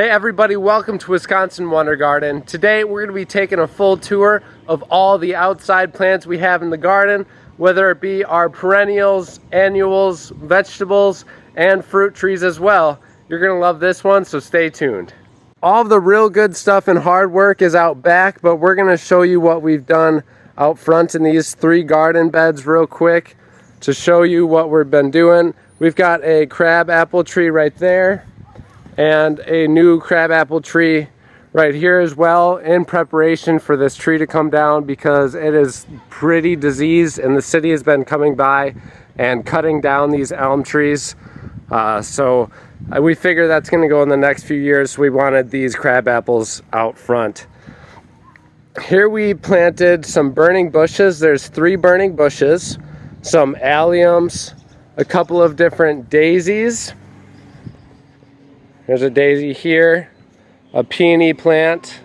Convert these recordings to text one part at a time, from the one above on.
Hey everybody, welcome to Wisconsin Wonder Garden. Today we're going to be taking a full tour of all the outside plants we have in the garden, whether it be our perennials, annuals, vegetables, and fruit trees as well. You're going to love this one, so stay tuned. All of the real good stuff and hard work is out back, but we're going to show you what we've done out front in these 3 garden beds real quick to show you what we've been doing. We've got a crab apple tree right there, and a new crabapple tree right here as well, in preparation for this tree to come down because it is pretty diseased and the city has been coming by and cutting down these elm trees. So we figure that's going to go in the next few years, so we wanted these crabapples out front. Here we planted some burning bushes. There's 3 burning bushes, some alliums, a couple of different daisies. There's a daisy here, a peony plant,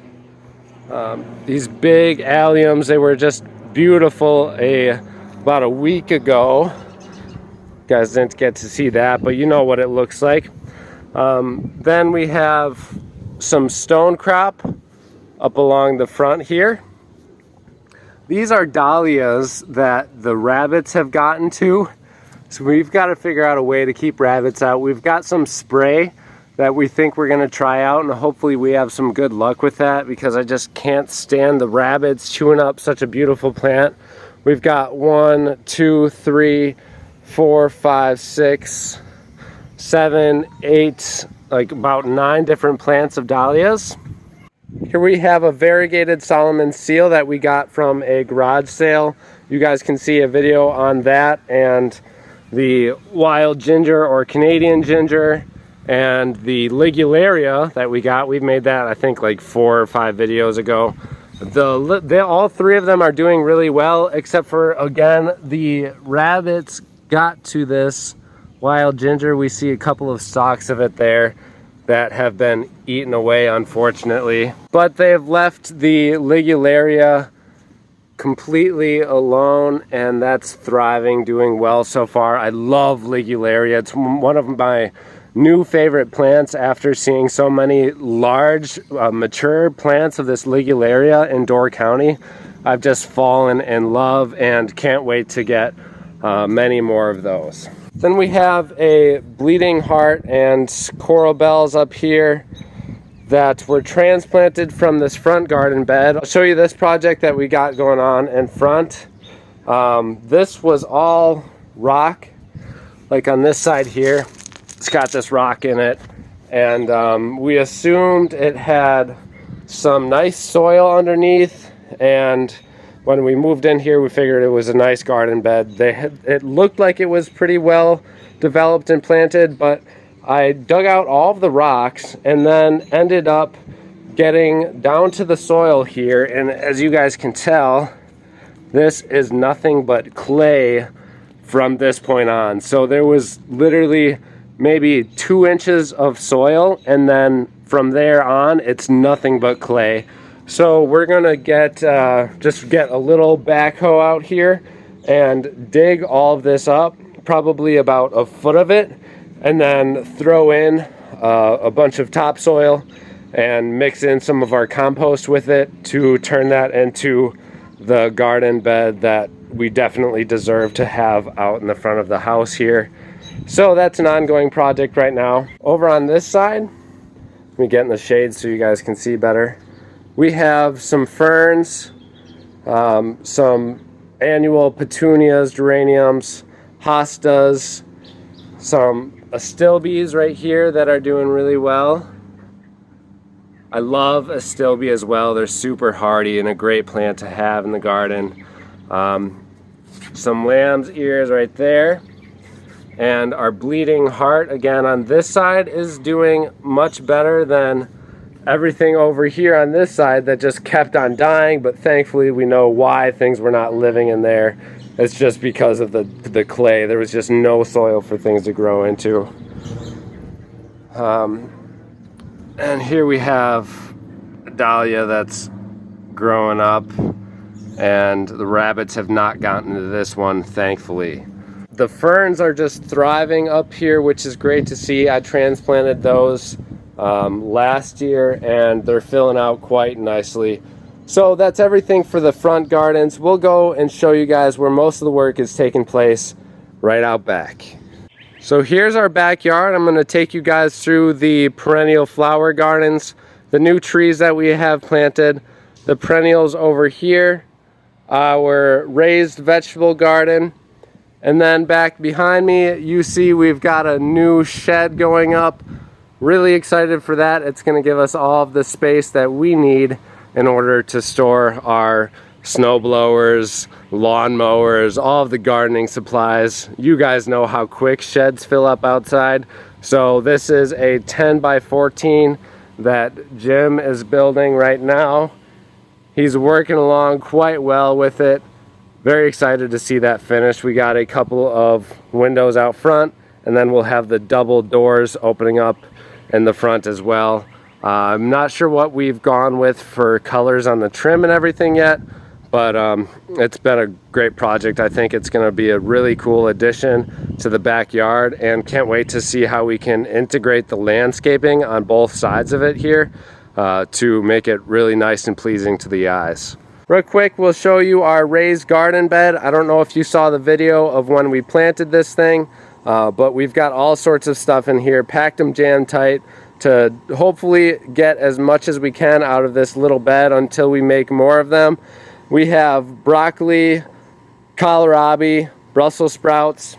these big alliums. They were just beautiful about a week ago. You guys didn't get to see that, but you know what it looks like. Then we have some stone crop up along the front here. These are dahlias that the rabbits have gotten to, so we've got to figure out a way to keep rabbits out. We've got some spray that we think we're going to try out, and hopefully we have some good luck with that because I just can't stand the rabbits chewing up such a beautiful plant. We've got 1, 2, 3, 4, 5, 6, 7, 8, like about 9 different plants of dahlias. Here we have a variegated Solomon seal that we got from a garage sale. You guys can see a video on that, and the wild ginger or Canadian ginger, and the ligularia that we got. We've made that I think like 4 or 5 videos ago. All 3 of them are doing really well, except for, again, the rabbits got to this wild ginger. We see a couple of stalks of it there that have been eaten away, unfortunately. But they have left the ligularia completely alone, and that's thriving, doing well so far. I love ligularia. It's one of my new favorite plants after seeing so many large mature plants of this ligularia in Door County. I've just fallen in love and can't wait to get many more of those. Then we have a bleeding heart and coral bells up here that were transplanted from this front garden bed. I'll show you this project that we got going on in front. This was all rock, like on this side here. It's got this rock in it, and we assumed it had some nice soil underneath, and when we moved in here we figured it was a nice garden bed. It looked like it was pretty well developed and planted, but I dug out all of the rocks and then ended up getting down to the soil here, and as you guys can tell, this is nothing but clay from this point on. So there was literally maybe 2 inches of soil, and then from there on it's nothing but clay. So we're gonna just get a little backhoe out here and dig all of this up, probably about a foot of it, and then throw in a bunch of topsoil and mix in some of our compost with it to turn that into the garden bed that we definitely deserve to have out in the front of the house here. So that's an ongoing project right now. Over on this side, let me get in the shade so you guys can see better. We have some ferns, some annual petunias, geraniums, hostas, some astilbes right here that are doing really well. I love astilbe as well. They're super hardy and a great plant to have in the garden. Some lamb's ears right there. And our bleeding heart, again, on this side is doing much better than everything over here on this side that just kept on dying, but thankfully we know why things were not living in there. It's just because of the clay. There was just no soil for things to grow into. And here we have a dahlia that's growing up, and the rabbits have not gotten to this one, thankfully. The ferns are just thriving up here, which is great to see. I transplanted those last year, and they're filling out quite nicely. So that's everything for the front gardens. We'll go and show you guys where most of the work is taking place right out back. So here's our backyard. I'm going to take you guys through the perennial flower gardens, the new trees that we have planted, the perennials over here, our raised vegetable garden, and then back behind me you see we've got a new shed going up. Really excited for that. It's going to give us all of the space that we need in order to store our snow blowers, lawn mowers, all of the gardening supplies. You guys know how quick sheds fill up outside. So this is a 10 by 14 that Jim is building right now. He's working along quite well with it. Very excited to see that finished. We got a couple of windows out front, and then we'll have the double doors opening up in the front as well. I'm not sure what we've gone with for colors on the trim and everything yet, but it's been a great project. I think it's going to be a really cool addition to the backyard, and can't wait to see how we can integrate the landscaping on both sides of it here to make it really nice and pleasing to the eyes. Real quick, we'll show you our raised garden bed. I don't know if you saw the video of when we planted this thing, but we've got all sorts of stuff in here, packed them jam tight to hopefully get as much as we can out of this little bed until we make more of them. We have broccoli, kohlrabi, Brussels sprouts.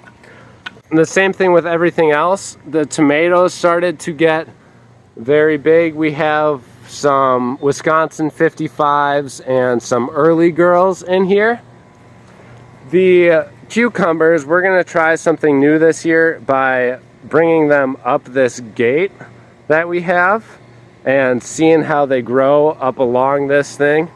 And the same thing with everything else. The tomatoes started to get very big. We have some Wisconsin 55s and some early girls in here. The cucumbers, we're going to try something new this year by bringing them up this gate that we have and seeing how they grow up along this thing.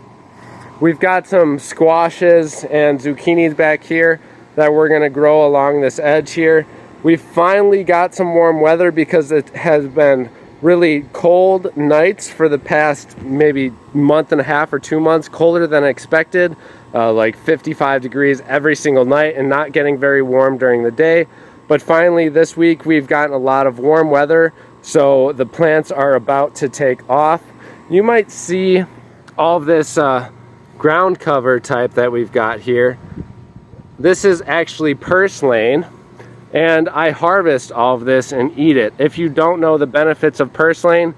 We've got some squashes and zucchinis back here that we're going to grow along this edge here. We finally got some warm weather because it has been really cold nights for the past maybe month and a half or 2 months, colder than expected, like 55 degrees every single night and not getting very warm during the day. But finally this week we've gotten a lot of warm weather, so the plants are about to take off. You might see all of this ground cover type that we've got here. This is actually purslane, and I harvest all of this and eat it. If you don't know the benefits of purslane,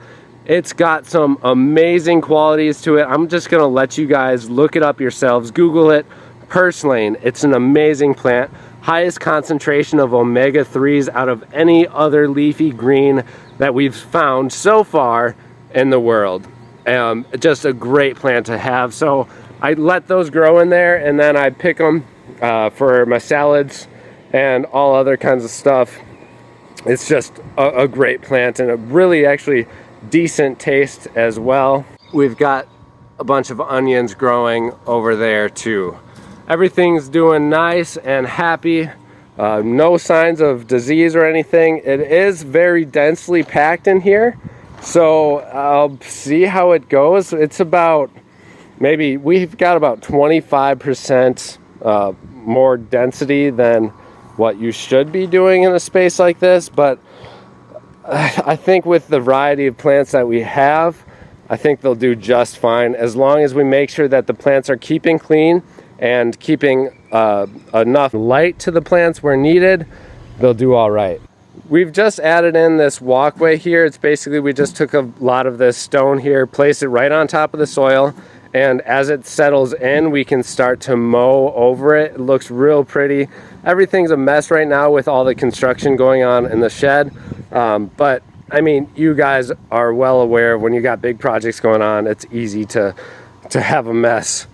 it's got some amazing qualities to it. I'm just gonna let you guys look it up yourselves. Google it, purslane. It's an amazing plant. Highest concentration of omega-3s out of any other leafy green that we've found so far in the world. Just a great plant to have. So I let those grow in there, and then I pick them for my salads and all other kinds of stuff. It's just a great plant and a really actually decent taste as well. We've got a bunch of onions growing over there too. Everything's doing nice and happy. No signs of disease or anything. It is very densely packed in here, so I'll see how it goes. It's about, maybe we've got about 25% more density than what you should be doing in a space like this, but I think with the variety of plants that we have, I think they'll do just fine as long as we make sure that the plants are keeping clean and keeping enough light to the plants where needed. They'll do all right. We've just added in this walkway here. It's basically, we just took a lot of this stone here, placed it right on top of the soil, and as it settles in, we can start to mow over it. It looks real pretty. Everything's a mess right now with all the construction going on in the shed, but I mean, you guys are well aware when you got big projects going on, it's easy to have a mess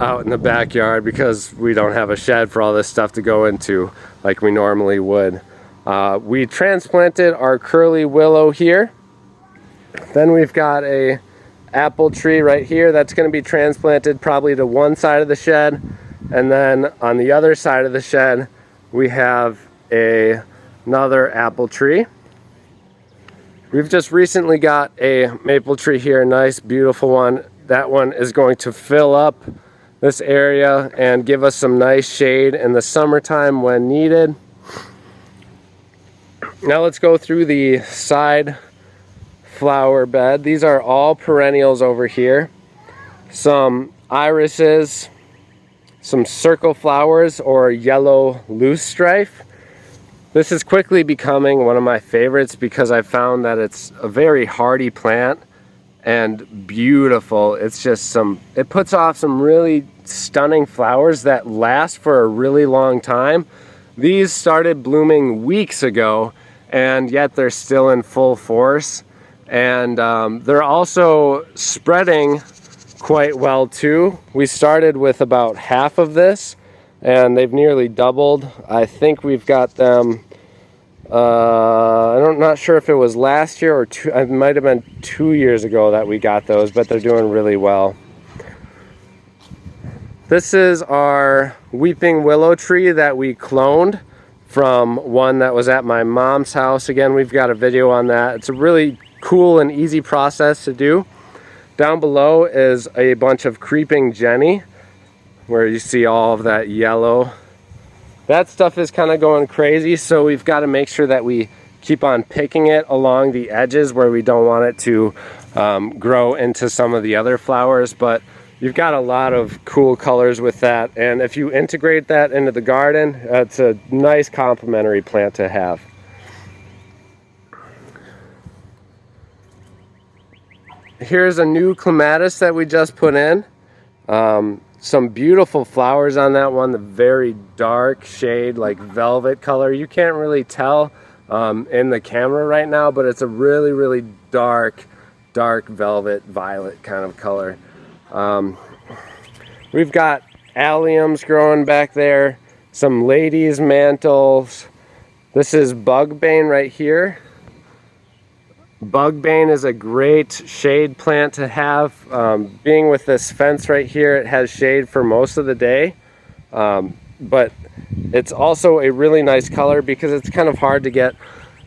out in the backyard because we don't have a shed for all this stuff to go into like we normally would. We transplanted our curly willow here. Then we've got a apple tree right here that's going to be transplanted probably to one side of the shed, and then on the other side of the shed we have another apple tree. We've just recently got a maple tree here, nice beautiful one. That one is going to fill up this area and give us some nice shade in the summertime when needed. Now let's go through the side flower bed. These are all perennials over here. Some irises, some circle flowers or yellow loosestrife. This is quickly becoming one of my favorites because I found that it's a very hardy plant and beautiful. It's just it puts off some really stunning flowers that last for a really long time. These started blooming weeks ago, and yet they're still in full force. And they're also spreading quite well too. We started with about half of this, and they've nearly doubled. I think we've got them, I'm not sure if it was last year or it might have been 2 years ago that we got those, but they're doing really well. This is our weeping willow tree that we cloned from one that was at my mom's house. Again, we've got a video on that. It's a really cool and easy process to do. Down below is a bunch of creeping jenny, where you see all of that yellow. That stuff is kind of going crazy, so we've got to make sure that we keep on picking it along the edges where we don't want it to grow into some of the other flowers. But you've got a lot of cool colors with that, and if you integrate that into the garden, it's a nice complementary plant to have. Here's a new clematis that we just put in. Some beautiful flowers on that one, the very dark shade, like velvet color. You can't really tell in the camera right now, but it's a really, really dark velvet violet kind of color. We've got alliums growing back there, some ladies' mantles. This is bugbane right here. Bugbane is a great shade plant to have. Being with this fence right here, it has shade for most of the day, but it's also a really nice color because it's kind of hard to get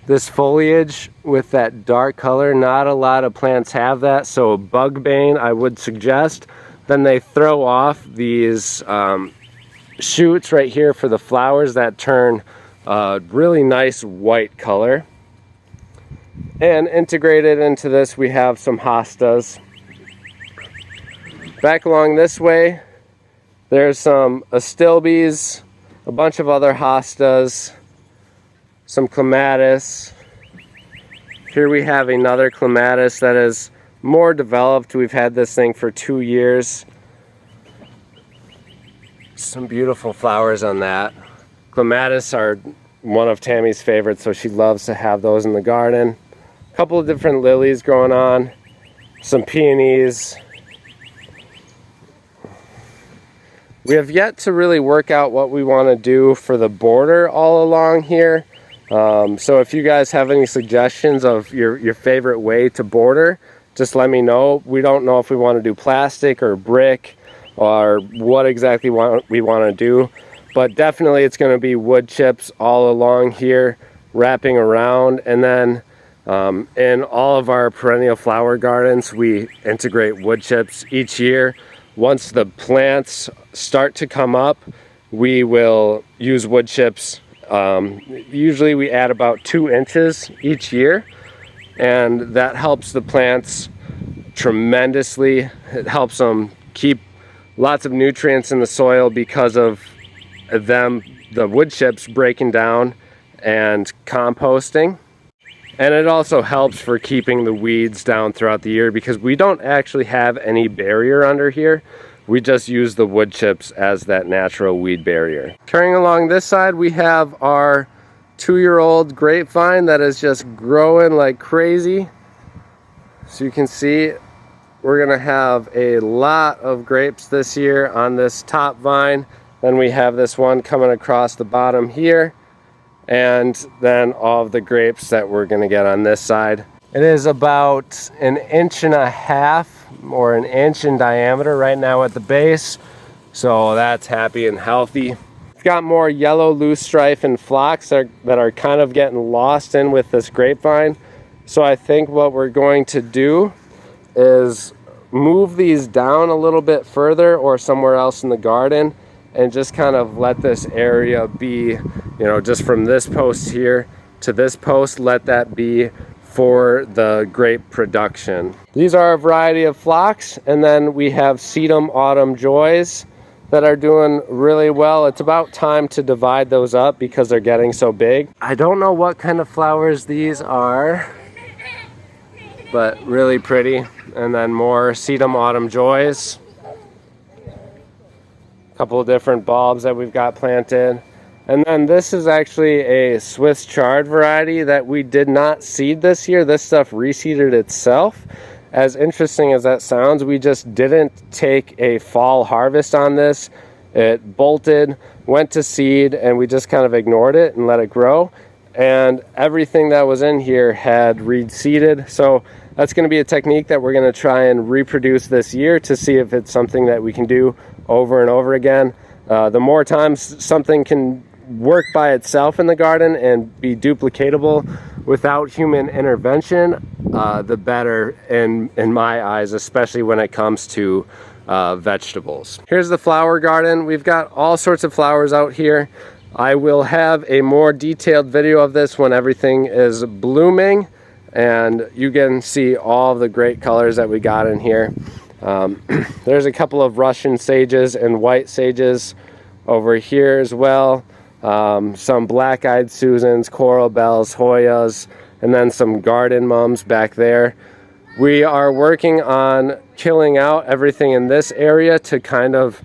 this foliage with that dark color. Not a lot of plants have that, so bugbane I would suggest. Then they throw off these shoots right here for the flowers that turn really nice white color. And integrated into this, we have some hostas. Back along this way, there's some astilbes, a bunch of other hostas, some clematis. Here we have another clematis that is more developed. We've had this thing for 2 years. Some beautiful flowers on that. Clematis are one of Tammy's favorites, so she loves to have those in the garden. A couple of different lilies growing on, some peonies. We have yet to really work out what we want to do for the border all along here. So if you guys have any suggestions of your favorite way to border, just let me know. We don't know if we want to do plastic or brick or what exactly we want to do, but definitely it's going to be wood chips all along here, wrapping around. And then in all of our perennial flower gardens, we integrate wood chips each year. Once the plants start to come up, we will use wood chips. Usually we add about 2 inches each year, and that helps the plants tremendously. It helps them keep lots of nutrients in the soil because of them, the wood chips breaking down and composting. And it also helps for keeping the weeds down throughout the year because we don't actually have any barrier under here. We just use the wood chips as that natural weed barrier. Carrying along this side, we have our 2-year-old grapevine that is just growing like crazy. So you can see we're gonna have a lot of grapes this year on this top vine. Then we have this one coming across the bottom here, and then all of the grapes that we're gonna get on this side. It is about 1.5 inches or 1 inch in diameter right now at the base, so that's happy and healthy. We've got more yellow loosestrife and phlox that are kind of getting lost in with this grapevine. So I think what we're going to do is move these down a little bit further or somewhere else in the garden and just kind of let this area be, just from this post here to this post, let that be for the grape production. These are a variety of phlox, and then we have sedum autumn joys that are doing really well. It's about time to divide those up because they're getting so big. I don't know what kind of flowers these are, but really pretty. And then more sedum autumn joys. A couple of different bulbs that we've got planted. And then this is actually a Swiss chard variety that we did not seed this year. This stuff reseeded itself. As interesting as that sounds, we just didn't take a fall harvest on this. It bolted, went to seed, and we just kind of ignored it and let it grow. And everything that was in here had reseeded. So that's going to be a technique that we're going to try and reproduce this year to see if it's something that we can do over and over again. The more times something can work by itself in the garden and be duplicatable without human intervention, the better in my eyes, especially when it comes to vegetables. Here's the flower garden. We've got all sorts of flowers out here. I will have a more detailed video of this when everything is blooming, and you can see all the great colors that we got in here. There's a couple of Russian sages and white sages over here as well. Some black-eyed Susans, coral bells, Hoyas, and then some garden mums back there. We are working on killing out everything in this area to kind of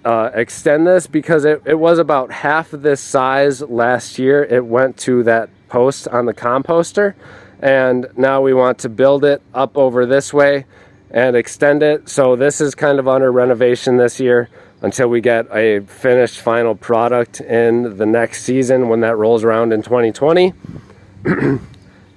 extend this, because it was about half of this size last year. It went to that post on the composter, and now we want to build it up over this way and extend it. So this is kind of under renovation this year until we get a finished final product in the next season when that rolls around in 2020.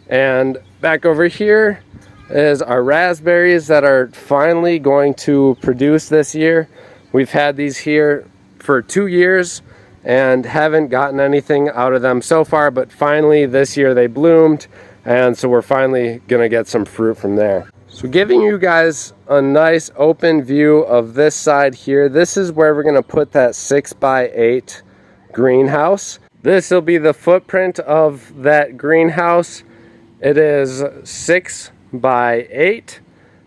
And back over here is our raspberries that are finally going to produce this year. We've had these here for 2 years and haven't gotten anything out of them so far, but finally this year they bloomed, and so we're finally gonna get some fruit from there. So giving you guys a nice open view of this side here, this is where we're gonna put that 6x8 greenhouse. This will be the footprint of that greenhouse. It is 6x8,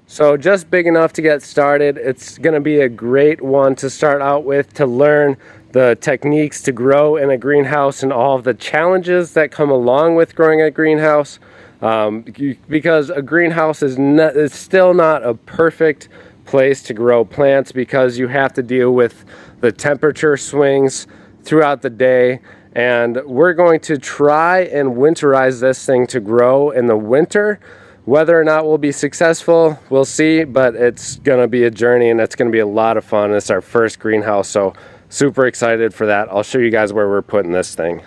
so just big enough to get started. It's gonna be a great one to start out with, to learn the techniques to grow in a greenhouse and all of the challenges that come along with growing a greenhouse. Because a greenhouse is still not a perfect place to grow plants, because you have to deal with the temperature swings throughout the day. And we're going to try and winterize this thing to grow in the winter. Whether or not we'll be successful, we'll see, but it's gonna be a journey and it's gonna be a lot of fun. It's our first greenhouse, so super excited for that. I'll show you guys where we're putting this thing.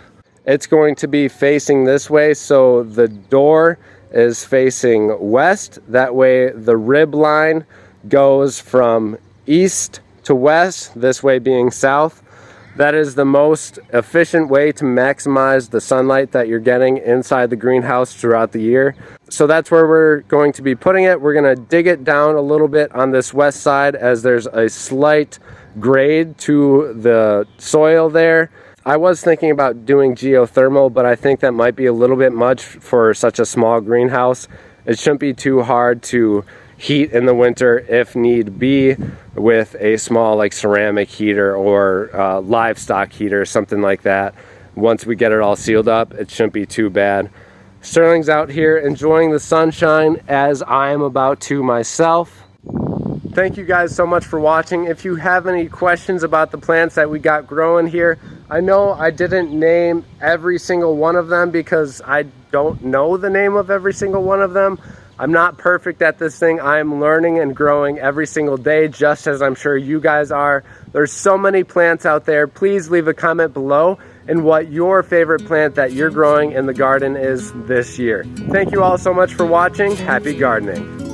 It's going to be facing this way, so the door is facing west. That way the rib line goes from east to west, this way being south. That is the most efficient way to maximize the sunlight that you're getting inside the greenhouse throughout the year. So that's where we're going to be putting it. We're gonna dig it down a little bit on this west side, as there's a slight grade to the soil there. I was thinking about doing geothermal, but I think that might be a little bit much for such a small greenhouse. It shouldn't be too hard to heat in the winter if need be, with a small like ceramic heater or livestock heater, something like that. Once we get it all sealed up, it shouldn't be too bad. Sterling's out here enjoying the sunshine, as I am about to myself. Thank you guys so much for watching. If you have any questions about the plants that we got growing here, I know I didn't name every single one of them because I don't know the name of every single one of them. I'm not perfect at this thing. I'm learning and growing every single day, just as I'm sure you guys are. There's so many plants out there. Please leave a comment below and what your favorite plant that you're growing in the garden is this year. Thank you all so much for watching. Happy gardening.